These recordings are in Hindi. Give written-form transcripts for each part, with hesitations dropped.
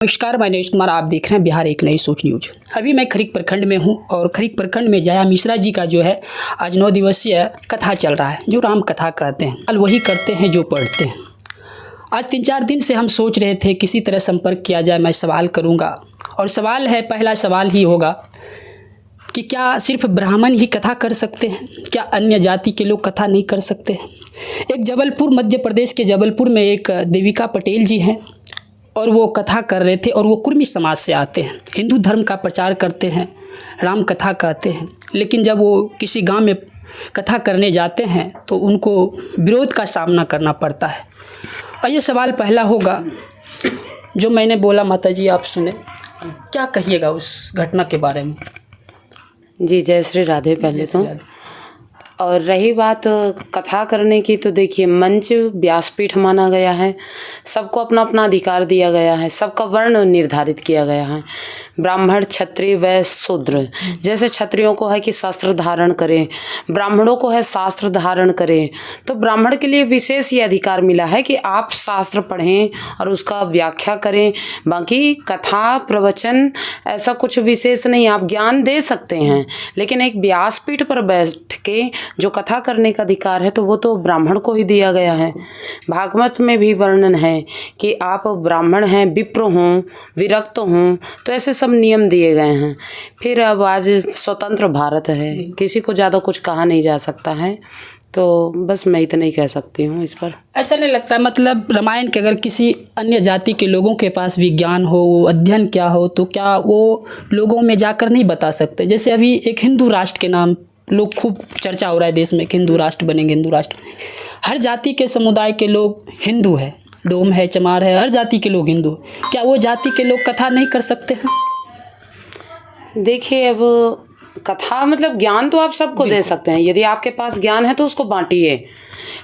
नमस्कार, मैं नरेश कुमार। आप देख रहे हैं बिहार एक नई सोच न्यूज। अभी मैं खरीक प्रखंड में हूं और खरीक प्रखंड में जया मिश्रा जी का जो है आज 9 दिवसीय कथा चल रहा है, जो राम कथा कहते हैं। कल वही करते हैं जो पढ़ते हैं। आज 3-4 दिन से हम सोच रहे थे किसी तरह संपर्क किया जाए। मैं सवाल करूँगा और सवाल है, पहला सवाल ही होगा कि क्या सिर्फ ब्राह्मण ही कथा कर सकते हैं? क्या अन्य जाति के लोग कथा नहीं कर सकते हैं? एक जबलपुर, मध्य प्रदेश के जबलपुर में एक देविका पटेल जी हैं और वो कथा कर रहे थे और वो कुर्मी समाज से आते हैं, हिंदू धर्म का प्रचार करते हैं, राम कथा कहते हैं। लेकिन जब वो किसी गांव में कथा करने जाते हैं तो उनको विरोध का सामना करना पड़ता है। और ये सवाल पहला होगा जो मैंने बोला, माता जी आप सुने, क्या कहिएगा उस घटना के बारे में? जी, जय श्री राधे। पहले तो और रही बात कथा करने की, तो देखिए मंच व्यासपीठ माना गया है, सबको अपना अपना अधिकार दिया गया है, सबका वर्ण निर्धारित किया गया है। ब्राह्मण, क्षत्रिय, वैश्य, शूद्र। जैसे क्षत्रियों को है कि शस्त्र धारण करें, ब्राह्मणों को है शास्त्र धारण करें, तो ब्राह्मण के लिए विशेष ये अधिकार मिला है कि आप शास्त्र पढ़ें और उसका व्याख्या करें। बाकी कथा प्रवचन ऐसा कुछ विशेष नहीं, आप ज्ञान दे सकते हैं, लेकिन एक व्यासपीठ पर बैठ के जो कथा करने का अधिकार है तो वो तो ब्राह्मण को ही दिया गया है। भागवत में भी वर्णन है कि आप ब्राह्मण हैं, विप्र हों, विरक्त हों, तो ऐसे सब नियम दिए गए हैं। फिर अब आज स्वतंत्र भारत है, किसी को ज़्यादा कुछ कहा नहीं जा सकता है, तो बस मैं इतना ही कह सकती हूँ इस पर। ऐसा नहीं लगता, मतलब रामायण के अगर किसी अन्य जाति के लोगों के पास विज्ञान हो, अध्ययन क्या हो, तो क्या वो लोगों में जाकर नहीं बता सकते? जैसे अभी एक हिंदू राष्ट्र के नाम लोग खूब चर्चा हो रहा है देश में कि हिंदू राष्ट्र बनेंगे, हिंदू राष्ट्र। हर जाति के समुदाय के लोग हिंदू है, डोम है, चमार है, हर जाति के लोग हिंदू। क्या वो जाति के लोग कथा नहीं कर सकते हैं? देखिए, अब कथा मतलब ज्ञान तो आप सबको दे सकते हैं, यदि आपके पास ज्ञान है तो उसको बांटिए।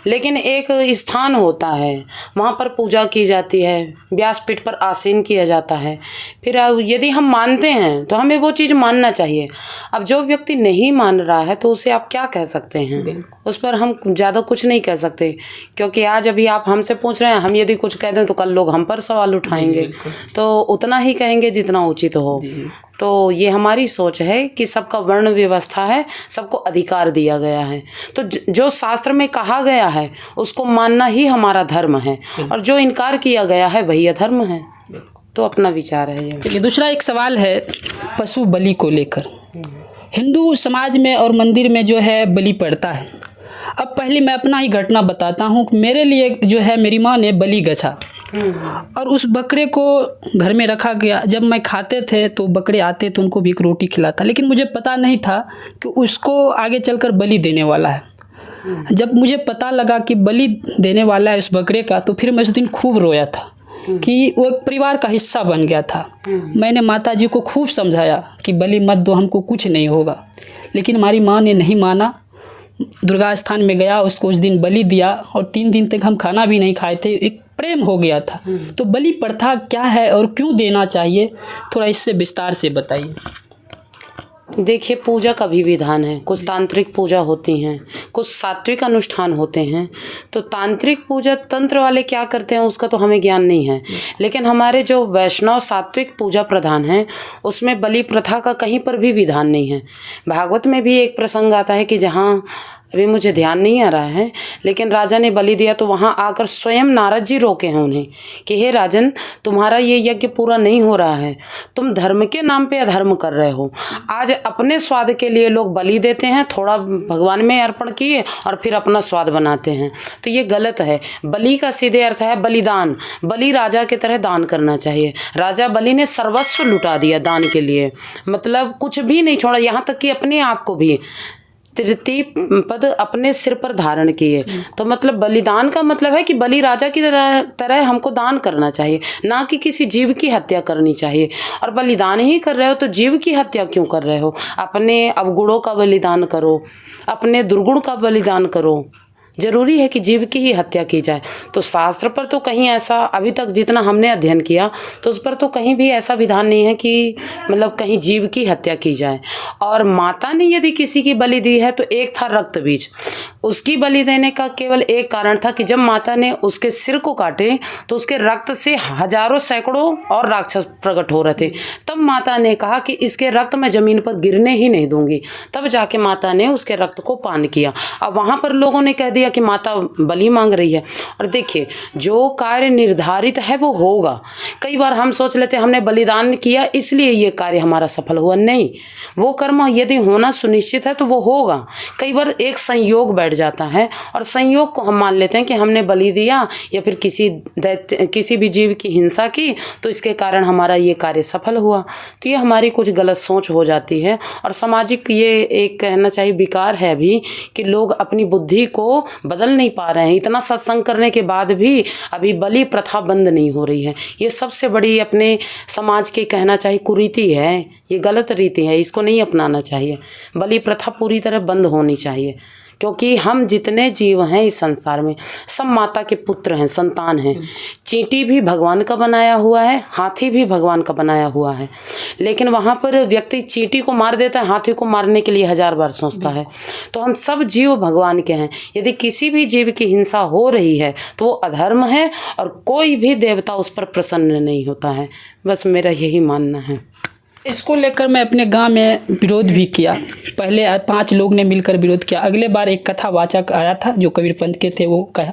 लेकिन एक स्थान होता है, वहाँ पर पूजा की जाती है, व्यासपीठ पर आसीन किया जाता है। फिर यदि हम मानते हैं तो हमें वो चीज़ मानना चाहिए। अब जो व्यक्ति नहीं मान रहा है तो उसे आप क्या कह सकते हैं? उस पर हम ज़्यादा कुछ नहीं कह सकते, क्योंकि आज अभी आप हमसे पूछ रहे हैं, हम यदि कुछ कह दें तो कल लोग हम पर सवाल उठाएंगे, तो उतना ही कहेंगे जितना उचित हो। तो ये हमारी सोच है कि सबका वर्ण व्यवस्था है, सबको अधिकार दिया गया है, तो जो शास्त्र में कहा गया है उसको मानना ही हमारा धर्म है, और जो इनकार किया गया है वही अधर्म है। तो अपना विचार है ये। चलिए, दूसरा एक सवाल है पशु बलि को लेकर। हिंदू समाज में और मंदिर में जो है बलि पड़ता है। अब पहले मैं अपना ही घटना बताता हूँ। मेरे लिए जो है, मेरी माँ ने बलि गछा और उस बकरे को घर में रखा गया। जब मैं खाते थे तो बकरे आते तो उनको भी एक रोटी खिलाता, लेकिन मुझे पता नहीं था कि उसको आगे चलकर बलि देने वाला है। जब मुझे पता लगा कि बलि देने वाला है उस बकरे का, तो फिर मैं उस दिन खूब रोया था कि वो परिवार का हिस्सा बन गया था। मैंने माता जी को खूब समझाया कि बलि मत दो, हमको कुछ नहीं होगा, लेकिन हमारी माँ ने नहीं माना। दुर्गा स्थान में गया, उसको उस दिन बलि दिया और 3 दिन तक हम खाना भी नहीं खाए थे। एक प्रेम हो गया था। तो बलि प्रथा क्या है और क्यों देना चाहिए, थोड़ा इससे विस्तार से बताइए। देखिए, पूजा का भी विधान है। कुछ तांत्रिक पूजा होती हैं, कुछ सात्विक अनुष्ठान होते हैं। तो तांत्रिक पूजा तंत्र वाले क्या करते हैं उसका तो हमें ज्ञान नहीं है, लेकिन हमारे जो वैष्णव सात्विक पूजा प्रधान हैं उसमें बलि प्रथा का कहीं पर भी विधान नहीं है। भागवत में भी एक प्रसंग आता है कि जहाँ, अभी मुझे ध्यान नहीं आ रहा है, लेकिन राजा ने बलि दिया तो वहाँ आकर स्वयं नारद जी रोके हैं उन्हें कि हे राजन, तुम्हारा ये यज्ञ पूरा नहीं हो रहा है, तुम धर्म के नाम पे अधर्म कर रहे हो। आज अपने स्वाद के लिए लोग बलि देते हैं, थोड़ा भगवान में अर्पण किए और फिर अपना स्वाद बनाते हैं, तो ये गलत है। बलि का सीधे अर्थ है बलिदान। बलि राजा की तरह दान करना चाहिए। राजा बलि ने सर्वस्व लुटा दिया दान के लिए, मतलब कुछ भी नहीं छोड़ा, यहाँ तक कि अपने आप को भी तृतीय पद अपने सिर पर धारण किए। तो मतलब बलिदान का मतलब है कि बलि राजा की तरह हमको दान करना चाहिए, ना कि किसी जीव की हत्या करनी चाहिए। और बलिदान ही कर रहे हो तो जीव की हत्या क्यों कर रहे हो? अपने अवगुणों का बलिदान करो, अपने दुर्गुण का बलिदान करो, जरूरी है कि जीव की ही हत्या की जाए। तो शास्त्र पर तो कहीं ऐसा अभी तक जितना हमने अध्ययन किया तो उस पर तो कहीं भी ऐसा विधान नहीं है कि मतलब कहीं जीव की हत्या की जाए। और माता ने यदि किसी की बलि दी है तो एक था रक्त बीज, उसकी बलि देने का केवल एक कारण था कि जब माता ने उसके सिर को काटे तो उसके रक्त से हजारों सैकड़ों और राक्षस प्रकट हो रहे थे। तब माता ने कहा कि इसके रक्त मैं जमीन पर गिरने ही नहीं दूंगी। तब जाके माता ने उसके रक्त को पान किया। अब वहाँ पर लोगों ने कह दिया कि माता बलि मांग रही है। और देखिए, जो कार्य निर्धारित है वो होगा। कई बार हम सोच लेते हैं हमने बलिदान किया इसलिए ये कार्य हमारा सफल हुआ। नहीं, वो कर्म यदि होना सुनिश्चित है तो वो होगा। कई बार एक संयोग बैठ जाता है और संयोग को हम मान लेते हैं कि हमने बलि दिया या फिर किसी भी जीव की हिंसा की तो इसके कारण हमारा ये कार्य सफल हुआ। तो ये हमारी कुछ गलत सोच हो जाती है। और सामाजिक ये एक कहना चाहिए विकार है अभी कि लोग अपनी बुद्धि को बदल नहीं पा रहे हैं। इतना सत्संग करने के बाद भी अभी बलि प्रथा बंद नहीं हो रही है। ये सबसे बड़ी अपने समाज की कहना चाहिए कुरीति है, ये गलत रीति है, इसको नहीं अपनाना चाहिए। बलि प्रथा पूरी तरह बंद होनी चाहिए, क्योंकि हम जितने जीव हैं इस संसार में सब माता के पुत्र हैं, संतान हैं। चींटी भी भगवान का बनाया हुआ है, हाथी भी भगवान का बनाया हुआ है, लेकिन वहाँ पर व्यक्ति चींटी को मार देता है, हाथी को मारने के लिए 1000 बार सोचता है। तो हम सब जीव भगवान के हैं। यदि किसी भी जीव की हिंसा हो रही है तो वो अधर्म है और कोई भी देवता उस पर प्रसन्न नहीं होता है। बस मेरा यही मानना है। इसको लेकर मैं अपने गांव में विरोध भी किया। पहले 5 लोग ने मिलकर विरोध किया। अगले बार एक कथावाचक आया था जो कबीर पंथ के थे, वो कहा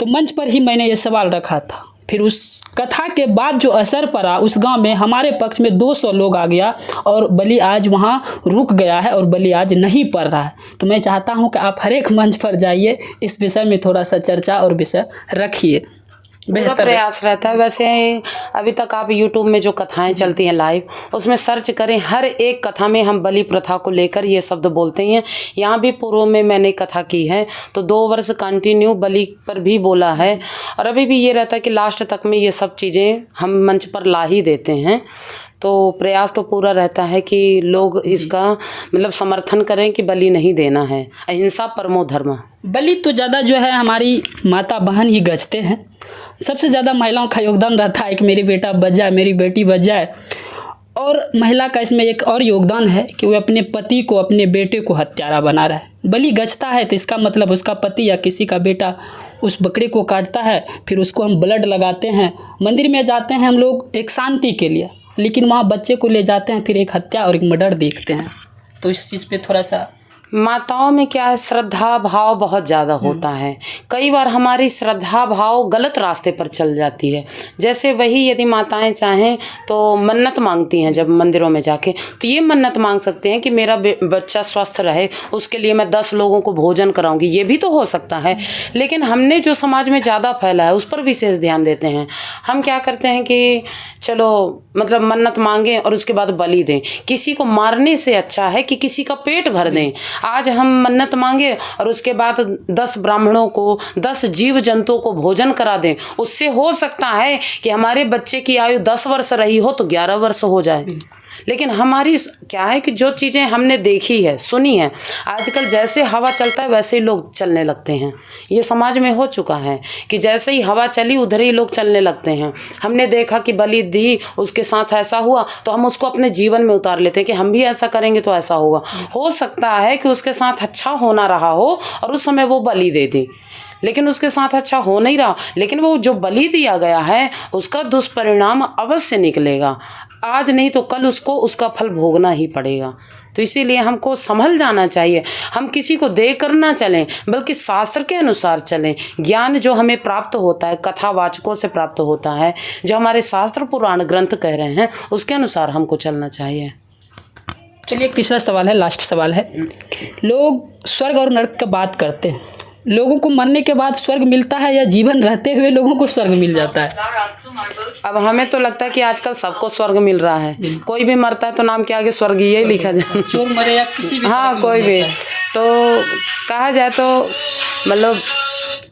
तो मंच पर ही मैंने ये सवाल रखा था। फिर उस कथा के बाद जो असर पड़ा उस गांव में हमारे पक्ष में 200 लोग आ गया और बलि आज वहाँ रुक गया है और बलि आज नहीं पड़ रहा है। तो मैं चाहता हूँ कि आप हर एक मंच पर जाइए, इस विषय में थोड़ा सा चर्चा और विषय रखिए। पूरा प्रयास रहता है। वैसे अभी तक आप YouTube में जो कथाएं चलती हैं लाइव, उसमें सर्च करें, हर एक कथा में हम बलि प्रथा को लेकर ये शब्द बोलते हैं। यहाँ भी पूर्व में मैंने कथा की है तो 2 वर्ष कंटिन्यू बलि पर भी बोला है। और अभी भी ये रहता है कि लास्ट तक में ये सब चीज़ें हम मंच पर ला ही देते हैं। तो प्रयास तो पूरा रहता है कि लोग इसका मतलब समर्थन करें कि बलि नहीं देना है। अहिंसा परमो धर्म। बलि तो ज़्यादा जो है हमारी माता बहन ही गजते हैं। सबसे ज़्यादा महिलाओं का योगदान रहता है कि मेरी बेटा बच जाए, मेरी बेटी बच जाए। और महिला का इसमें एक और योगदान है कि वो अपने पति को, अपने बेटे को हत्यारा बना रहा है। बलि गजता है तो इसका मतलब उसका पति या किसी का बेटा उस बकरे को काटता है, फिर उसको हम ब्लड लगाते हैं। मंदिर में जाते हैं हम लोग एक शांति के लिए, लेकिन वहाँ बच्चे को ले जाते हैं, फिर एक हत्या और एक मर्डर देखते हैं। तो इस चीज़ पे थोड़ा सा माताओं में क्या है, श्रद्धा भाव बहुत ज़्यादा होता है। कई बार हमारी श्रद्धा भाव गलत रास्ते पर चल जाती है। जैसे वही यदि माताएं चाहें तो मन्नत मांगती हैं जब मंदिरों में जाके, तो ये मन्नत मांग सकते हैं कि मेरा बच्चा स्वस्थ रहे, उसके लिए मैं 10 लोगों को भोजन कराऊंगी। ये भी तो हो सकता है। लेकिन हमने जो समाज में ज़्यादा फैला है उस पर विशेष ध्यान देते हैं। हम क्या करते हैं कि चलो मतलब मन्नत मांगें और उसके बाद बलि दें। किसी को मारने से अच्छा है कि किसी का पेट भर दें। आज हम मन्नत मांगे और उसके बाद 10 ब्राह्मणों को, 10 जीव जंतुओं को भोजन करा दें। उससे हो सकता है कि हमारे बच्चे की आयु 10 वर्ष रही हो तो 11 वर्ष हो जाए। लेकिन हमारी क्या है कि जो चीज़ें हमने देखी है, सुनी है, आजकल जैसे हवा चलता है वैसे ही लोग चलने लगते हैं। ये समाज में हो चुका है कि जैसे ही हवा चली उधर ही लोग चलने लगते हैं। हमने देखा कि बलि दी, उसके साथ ऐसा हुआ, तो हम उसको अपने जीवन में उतार लेते हैं कि हम भी ऐसा करेंगे तो ऐसा होगा। हो सकता है कि उसके साथ अच्छा होना रहा हो और उस समय वो बलि दे दे, लेकिन उसके साथ अच्छा हो नहीं रहा, लेकिन वो जो बलि दिया गया है उसका दुष्परिणाम अवश्य निकलेगा। आज नहीं तो कल उसको उसका फल भोगना ही पड़ेगा। तो इसीलिए हमको संभल जाना चाहिए। हम किसी को दे कर ना चलें, बल्कि शास्त्र के अनुसार चलें। ज्ञान जो हमें प्राप्त होता है कथावाचकों से प्राप्त होता है, जो हमारे शास्त्र पुराण ग्रंथ कह रहे हैं उसके अनुसार हमको चलना चाहिए। चलिए, एक तीसरा सवाल है, लास्ट सवाल है। लोग स्वर्ग और नरक की बात करते हैं। लोगों को मरने के बाद स्वर्ग मिलता है या जीवन रहते हुए लोगों को स्वर्ग मिल जाता है? अब हमें तो लगता है कि आजकल सबको स्वर्ग मिल रहा है। कोई भी मरता है तो नाम के आगे स्वर्गीय ही लिखा जाए, चोर मरे या किसी भी हाँ कोई भी। तो कहा जाए तो मतलब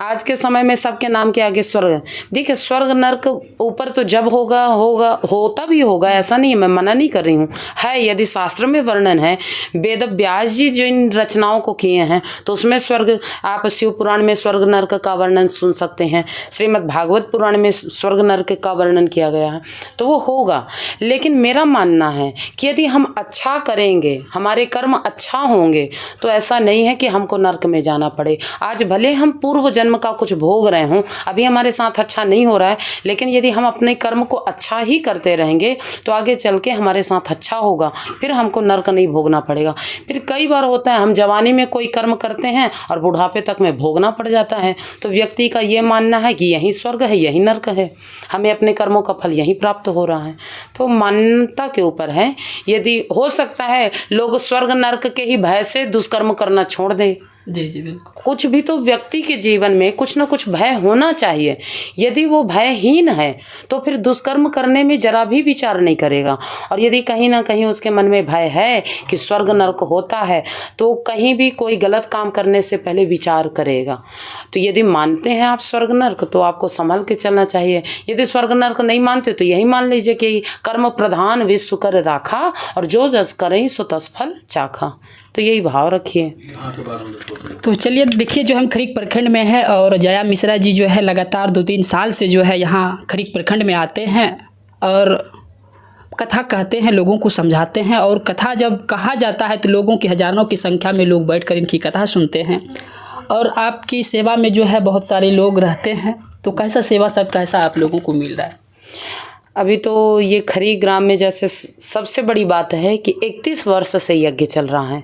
आज के समय में सबके नाम के आगे स्वर्ग है। देखिए स्वर्ग नर्क ऊपर तो जब होगा होता भी होगा, ऐसा नहीं है, मैं मना नहीं कर रही हूँ, है। यदि शास्त्र में वर्णन है, वेद व्यास जी जो इन रचनाओं को किए हैं तो उसमें स्वर्ग, आप शिव पुराण में स्वर्ग नर्क का वर्णन सुन सकते हैं, श्रीमद् भागवत पुराण में स्वर्ग नर्क का वर्णन किया गया है, तो वो होगा। लेकिन मेरा मानना है कि यदि हम अच्छा करेंगे, हमारे कर्म अच्छा होंगे, तो ऐसा नहीं है कि हमको नर्क में जाना पड़े। आज भले हम पूर्व जन्म का कुछ भोग रहे हों, अभी हमारे साथ अच्छा नहीं हो रहा है, लेकिन यदि हम अपने कर्म को अच्छा ही करते रहेंगे तो आगे चल के हमारे साथ अच्छा होगा, फिर हमको नर्क नहीं भोगना पड़ेगा। फिर कई बार होता है हम जवानी में कोई कर्म करते हैं और बुढ़ापे तक में भोगना पड़ जाता है, तो व्यक्ति का ये मानना है कि यही स्वर्ग है, यही नर्क है, हमें अपने कर्मों का फल यही प्राप्त हो रहा है। तो मान्यता के ऊपर है। यदि हो सकता है लोग स्वर्ग नर्क के ही भय से दुष्कर्म करना छोड़ दें। जी जी बिल्कुल। कुछ भी तो व्यक्ति के जीवन में कुछ ना कुछ भय होना चाहिए। यदि वो भयहीन है तो फिर दुष्कर्म करने में जरा भी विचार नहीं करेगा, और यदि कहीं ना कहीं उसके मन में भय है कि स्वर्ग नर्क होता है तो कहीं भी कोई गलत काम करने से पहले विचार करेगा। तो यदि मानते हैं आप स्वर्ग नर्क तो आपको संभल के चलना चाहिए। यदि स्वर्ग नर्क नहीं मानते तो यही मान लीजिए कि कर्म प्रधान विश्व कर राखा, और जो जस करें सो तस फल चाखा। तो यही भाव रखिए। तो चलिए देखिए, जो हम खरीक प्रखंड में है और जया मिश्रा जी जो है लगातार 2-3 साल से जो है यहाँ खरीक प्रखंड में आते हैं और कथा कहते हैं, लोगों को समझाते हैं, और कथा जब कहा जाता है तो लोगों की हज़ारों की संख्या में लोग बैठकर इनकी कथा सुनते हैं। और आपकी सेवा में जो है बहुत सारे लोग रहते हैं, तो कैसा सेवा सब कैसा आप लोगों को मिल रहा है? अभी तो ये खरी ग्राम में जैसे सबसे बड़ी बात है कि 31 वर्ष से यज्ञ चल रहा है,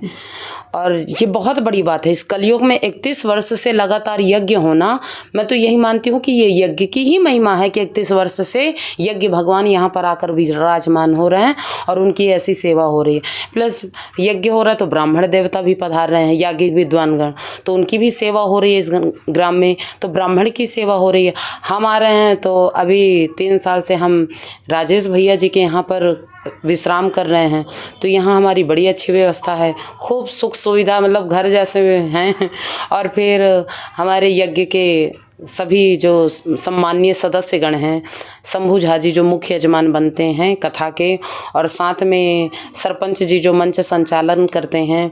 और ये बहुत बड़ी बात है। इस कलयुग में 31 वर्ष से लगातार यज्ञ होना, मैं तो यही मानती हूँ कि ये यज्ञ की ही महिमा है कि 31 वर्ष से यज्ञ भगवान यहाँ पर आकर विराजमान हो रहे हैं और उनकी ऐसी सेवा हो रही है। प्लस यज्ञ हो रहा है तो ब्राह्मण देवता भी पधार रहे हैं, याज्ञिक विद्वानगण, तो उनकी भी सेवा हो रही है इस ग्राम में, तो ब्राह्मण की सेवा हो रही है। हम आ रहे हैं तो अभी 3 साल से हम राजेश भैया जी के यहाँ पर विश्राम कर रहे हैं, तो यहाँ हमारी बड़ी अच्छी व्यवस्था है, खूब सुख सुविधा, मतलब घर जैसे हैं। और फिर हमारे यज्ञ के सभी जो सम्माननीय सदस्यगण हैं, शंभू झा जी जो मुख्य यजमान बनते हैं कथा के, और साथ में सरपंच जी जो मंच संचालन करते हैं,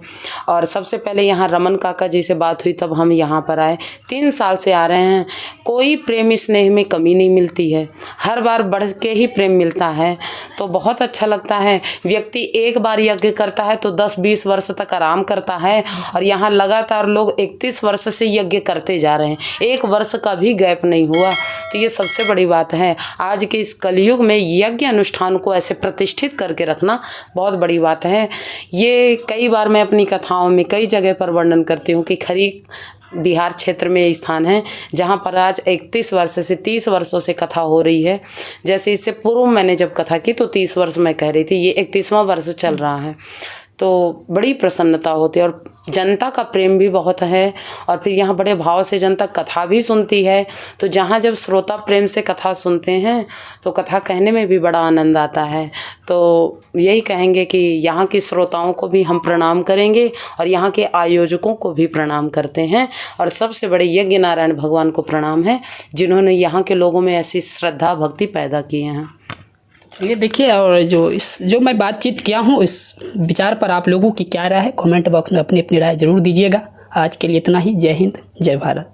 और सबसे पहले यहाँ रमन काका जी से बात हुई तब हम यहाँ पर आए। 3 साल से आ रहे हैं, कोई प्रेम स्नेह में कमी नहीं मिलती है, हर बार बढ़ के ही प्रेम मिलता है, तो बहुत अच्छा लगता है। व्यक्ति एक बार यज्ञ करता है तो 10-20 वर्ष तक आराम करता है, और यहाँ लगातार लोग 31 वर्ष से यज्ञ करते जा रहे हैं, 1 वर्ष का भी गैप नहीं हुआ। तो ये सबसे बड़ी बात है। आज के इस कलयुग में यज्ञ अनुष्ठान को ऐसे प्रतिष्ठित करके रखना बहुत बड़ी बात है। ये कई बार मैं अपनी कथाओं में कई जगह पर वर्णन करती हूँ कि खरी बिहार क्षेत्र में स्थान है जहाँ पर आज 31 वर्ष से 30 वर्षों से कथा हो रही है। जैसे इससे पूर्व मैंने जब कथा की तो 30 वर्ष मैं कह रही थी, ये 31वां वर्ष चल रहा है, तो बड़ी प्रसन्नता होती है, और जनता का प्रेम भी बहुत है, और फिर यहाँ बड़े भाव से जनता कथा भी सुनती है। तो जहाँ जब श्रोता प्रेम से कथा सुनते हैं तो कथा कहने में भी बड़ा आनंद आता है। तो यही कहेंगे कि यहाँ के श्रोताओं को भी हम प्रणाम करेंगे, और यहाँ के आयोजकों को भी प्रणाम करते हैं, और सबसे बड़े यज्ञ नारायण भगवान को प्रणाम है जिन्होंने यहाँ के लोगों में ऐसी श्रद्धा भक्ति पैदा किए हैं। ये देखिए, और जो मैं बातचीत किया हूँ इस विचार पर आप लोगों की क्या राय है, कमेंट बॉक्स में अपनी अपनी राय ज़रूर दीजिएगा। आज के लिए इतना ही। जय हिंद, जय भारत।